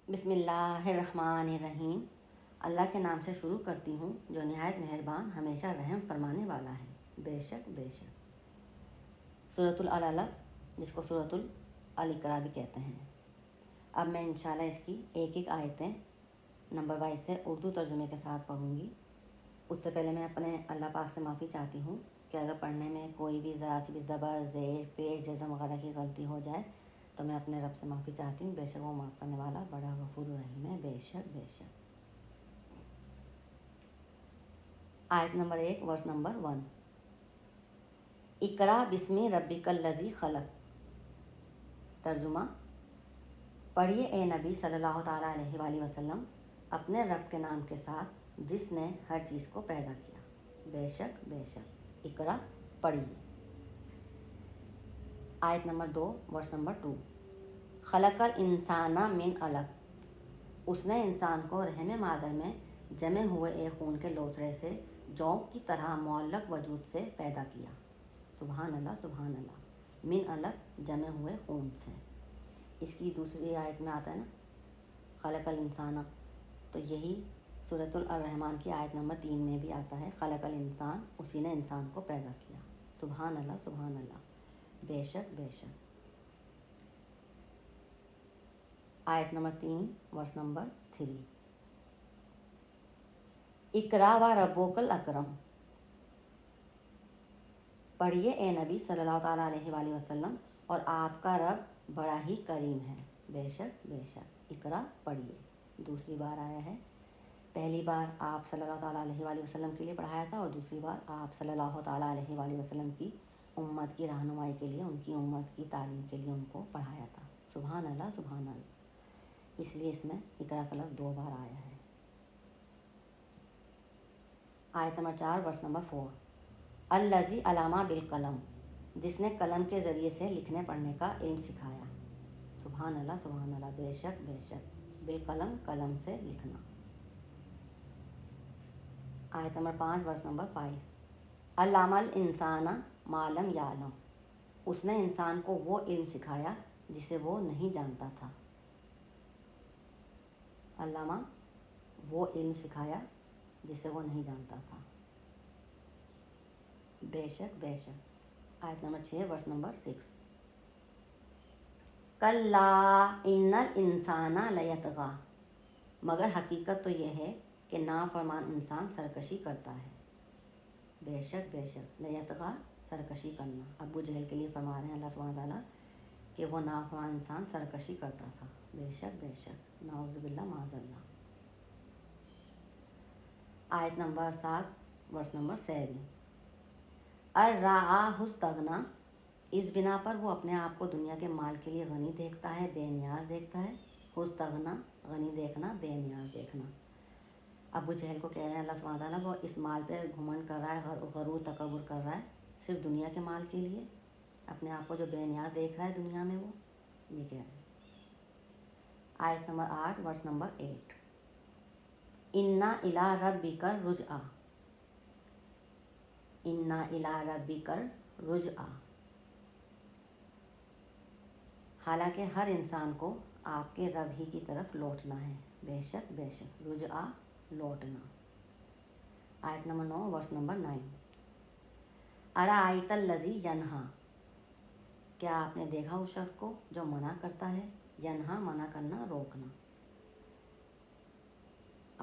بسم اللہ الرحمن الرحیم۔ اللہ کے نام سے شروع کرتی ہوں جو نہایت مہربان ہمیشہ رحم فرمانے والا ہے۔ بے شک بے شک۔ سورۃ العلق جس کو سورۃ الاقراء بھی کہتے ہیں۔ اب میں انشاءاللہ اس کی ایک ایک آیتیں نمبر وائز سے اردو ترجمے کے ساتھ پڑھوں گی۔ اس سے پہلے میں اپنے اللہ پاک سے معافی چاہتی ہوں کہ اگر پڑھنے میں کوئی بھی ذرا سی بھی زبر، زیر، پیش، جزم وغیرہ کی غلطی ہو جائے تو میں اپنے رب سے معافی چاہتی ہوں۔ بے شک وہ معاف کرنے والا بڑا غفور رحیم ہے۔ بے شک بے شک۔ آیت نمبر 1 ورس نمبر 1۔ اقرا بسم ربک الذی خلق۔ ترجمہ: پڑھیے اے نبی صلی اللہ تعالیٰ علیہ وآلہ وسلم اپنے رب کے نام کے ساتھ جس نے ہر چیز کو پیدا کیا۔ بے شک بے شک۔ اقرا پڑھیے۔ آیت نمبر 2 ورس نمبر 2۔ خلق الانسان من علق۔ اس نے انسان کو رحم مادر میں جمے ہوئے ایک خون کے لوتھڑے سے جونک کی طرح معلق وجود سے پیدا کیا۔ سبحان اللہ سبحان اللہ۔ من علق جمے ہوئے خون سے۔ اس کی دوسری آیت میں آتا ہے نا خلق الانسان، تو یہی سورۃ الرحمن کی آیت نمبر 3 میں بھی آتا ہے خلق الانسان، اسی نے انسان کو پیدا کیا۔ سبحان اللہ سبحان اللہ۔ بے شک بے شک۔ آیت نمبر 3 ورس نمبر 3۔ اقرا و ربک الاکرم۔ پڑھیے اے نبی صلی اللہ تعالیٰ علیہ وآلہ وسلم اور آپ کا رب بڑا ہی کریم ہے۔ بے شک بے شک۔ اقرا پڑھیے۔ دوسری بار آیا ہے، پہلی بار آپ صلی اللہ تعالیٰ علیہ وآلہ وسلم کے لیے پڑھایا تھا اور دوسری بار آپ صلی اللہ تعالیٰ علیہ وآلہ وسلم کی امت کی رہنمائی کے لیے، ان کی امت کی تعلیم کے لیے ان کو پڑھایا تھا۔ سبحان اللہ سبحان اللہ۔ اس لیے اس میں اقرا کا لفظ 2 بار آیا ہے۔ آیت نمبر 4 ورس نمبر 4۔ الذی علم بالقلم۔ جس نے قلم کے ذریعے سے لکھنے پڑھنے کا علم سکھایا۔ سبحان اللہ سبحان اللہ۔ بے شک بے شک۔ بالقلم قلم سے لکھنا۔ آیت نمبر 5 ورس نمبر 5۔ علم الانسان ما لم یعلم۔ اس نے انسان کو وہ علم سکھایا جسے وہ نہیں جانتا تھا۔ علامہ وہ علم سکھایا جسے وہ نہیں جانتا تھا۔ بے شک بے شک۔ آیت نمبر 6 ورس نمبر 6۔ کلا ان الانسان لیطغی۔ مگر حقیقت تو یہ ہے کہ نافرمان انسان سرکشی کرتا ہے۔ بے شک بے شک۔ لیطغی سرکشی کرنا۔ ابو جہل کے لیے فرما رہے ہیں اللہ سبحانہ تعالیٰ کہ وہ نافرمان انسان سرکشی کرتا تھا۔ بے شک بے شک۔ نعوذ باللہ معاذ اللہ۔ آیت نمبر 7 ورس نمبر 7۔ ارآہ استغنی۔ اس بنا پر وہ اپنے آپ کو دنیا کے مال کے لیے غنی دیکھتا ہے، بے نیاز دیکھتا ہے۔ استغنی غنی دیکھنا، بے نیاز دیکھنا۔ ابو جہل کو کہہ رہے ہیں اللہ سبحانہ تعالیٰ وہ اس مال پہ گھمنڈ کر رہا ہے، غرور تکبر کر رہا ہے صرف دنیا کے مال کے لیے، اپنے آپ کو جو بے نیاز دیکھ رہا ہے دنیا میں، وہ یہ کہہ رہے ہیں۔ آیت نمبر 8 ورس نمبر 8۔ انا الی ربک الرجعی۔ انا الی ربک الرجعی۔ حالانکہ ہر انسان کو آپ کے رب ہی کی طرف لوٹنا ہے۔ بے شک بے شک۔ رجعہ لوٹنا۔ آیت نمبر 9 ورس نمبر 9۔ ارأیت الذی ینہی۔ کیا آپ نے دیکھا اس شخص کو جو منع کرتا ہے؟ ینہا منع کرنا، روکنا۔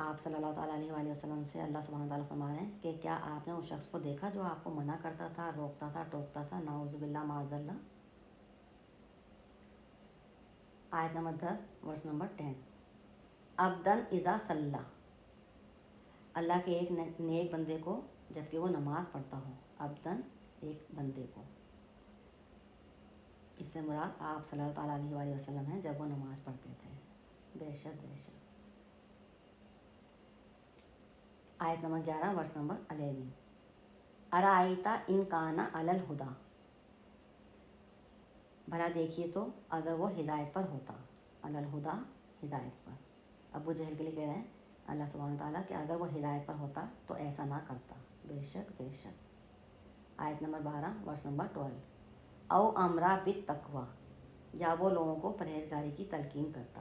آپ صلی اللہ تعالیٰ علیہ وآلہ وسلم سے اللہ سبحانہ تعالیٰ فرما رہے ہیں کہ کیا آپ نے اس شخص کو دیکھا جو آپ کو منع کرتا تھا، روکتا تھا، ٹوکتا تھا؟ نعوذ باللہ معاذ اللہ۔ آیت نمبر 10 ورس نمبر 10۔ عبدا اذا صلی۔ اللہ کے ایک نیک بندے کو جبکہ وہ نماز پڑھتا ہو۔ عبداً ایک بندے کو، اس سے مراد آپ صلی اللہ تعالیٰ علیہ وآلہ وسلم ہیں جب وہ نماز پڑھتے تھے۔ بے شک بے شک۔ آیت نمبر 11 ورس نمبر 11۔ ارأیت ان کان علی الہدی۔ بھلا دیکھیے تو اگر وہ ہدایت پر ہوتا۔ علی الہدی ہدایت پر۔ ابو جہل کے لیے کہہ رہے ہیں اللہ سبحانہ تعالیٰ کہ اگر وہ ہدایت پر ہوتا تو ایسا نہ کرتا۔ بے شک بے شک۔ آیت نمبر 12 ورس نمبر 12۔ او امرا بالتقوی۔ یا وہ لوگوں کو پرہیزگاری کی تلقین کرتا۔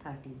13।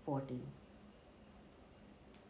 14।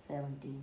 17।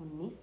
19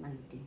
19।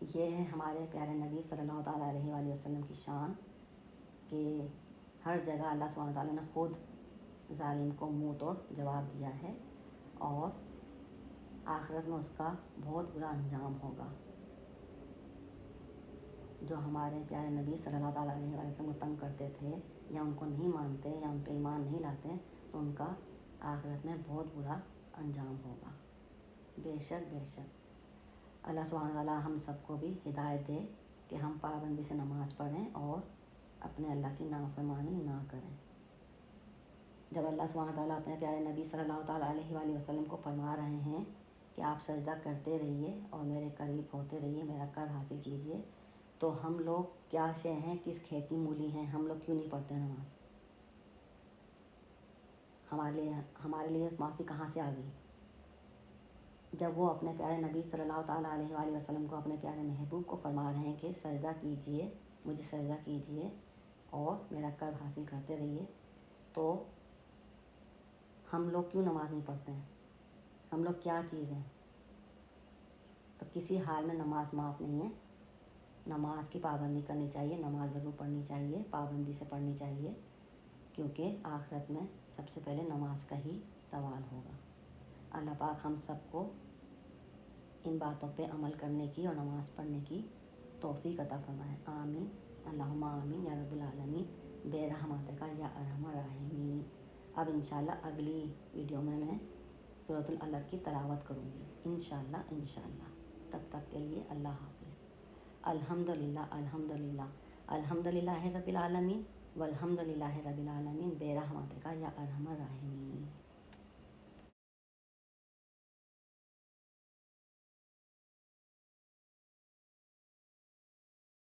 یہ ہے ہمارے پیارے نبی صلی اللہ تعالیٰ علیہ وآلہ وسلم کی شان کہ ہر جگہ اللہ سبحانہ تعالیٰ نے خود ظالم کو منہ توڑ جواب دیا ہے، اور آخرت میں اس کا بہت برا انجام ہوگا۔ جو ہمارے پیارے نبی صلی اللہ تعالیٰ علیہ وآلہ وسلم کو تنگ کرتے تھے یا ان کو نہیں مانتے یا ان پہ ایمان نہیں لاتے، تو ان کا آخرت میں بہت برا انجام ہوگا۔ بے شک اللہ سبحانہ تعالیٰ ہم سب کو بھی ہدایت دے کہ ہم پابندی سے نماز پڑھیں اور اپنے اللہ کی نافرمانی نہ کریں۔ جب اللہ سبحانہ تعالیٰ اپنے پیارے نبی صلی اللہ تعالیٰ علیہ وآلہ وسلم کو فرما رہے ہیں کہ آپ سجدہ کرتے رہیے اور میرے قریب ہوتے رہیے، میرا قرب حاصل کیجیے، تو ہم لوگ کیا شے ہیں، کس کھیتی مولی ہیں، ہم لوگ کیوں نہیں پڑھتے نماز؟ ہمارے لیے معافی کہاں سے آ گئی؟ جب وہ اپنے پیارے نبی صلی اللہ تعالیٰ علیہ وآلہ وسلم کو، اپنے پیارے محبوب کو فرما رہے ہیں کہ سجدہ کیجیے، مجھے سجدہ کیجیے اور میرا قرب حاصل کرتے رہیے، تو ہم لوگ کیوں نماز نہیں پڑھتے ہیں؟ ہم لوگ کیا چیز ہیں؟ تو کسی حال میں نماز معاف نہیں ہے۔ نماز کی پابندی کرنی چاہیے، نماز ضرور پڑھنی چاہیے، پابندی سے پڑھنی چاہیے، کیونکہ آخرت میں سب سے پہلے نماز کا ہی سوال ہوگا۔ اللہ پاک ہم سب کو ان باتوں پہ عمل کرنے کی اور نماز پڑھنے کی توفیق عطا فرمائے، آمین، اللہم آمین یا رب العالمین، بے رحمتہ کا یا ارحم الراحمین۔ اب انشاءاللہ اگلی ویڈیو میں سورۃ العلق کی تلاوت کروں گی، انشاءاللہ۔ تب تک کے لیے اللہ حافظ۔ الحمدللہ الحمدللہ الحمدللہ رب العالمین والحمدللہ رب العالمین، بے رحمتہ کا یا ارحم الراحمین۔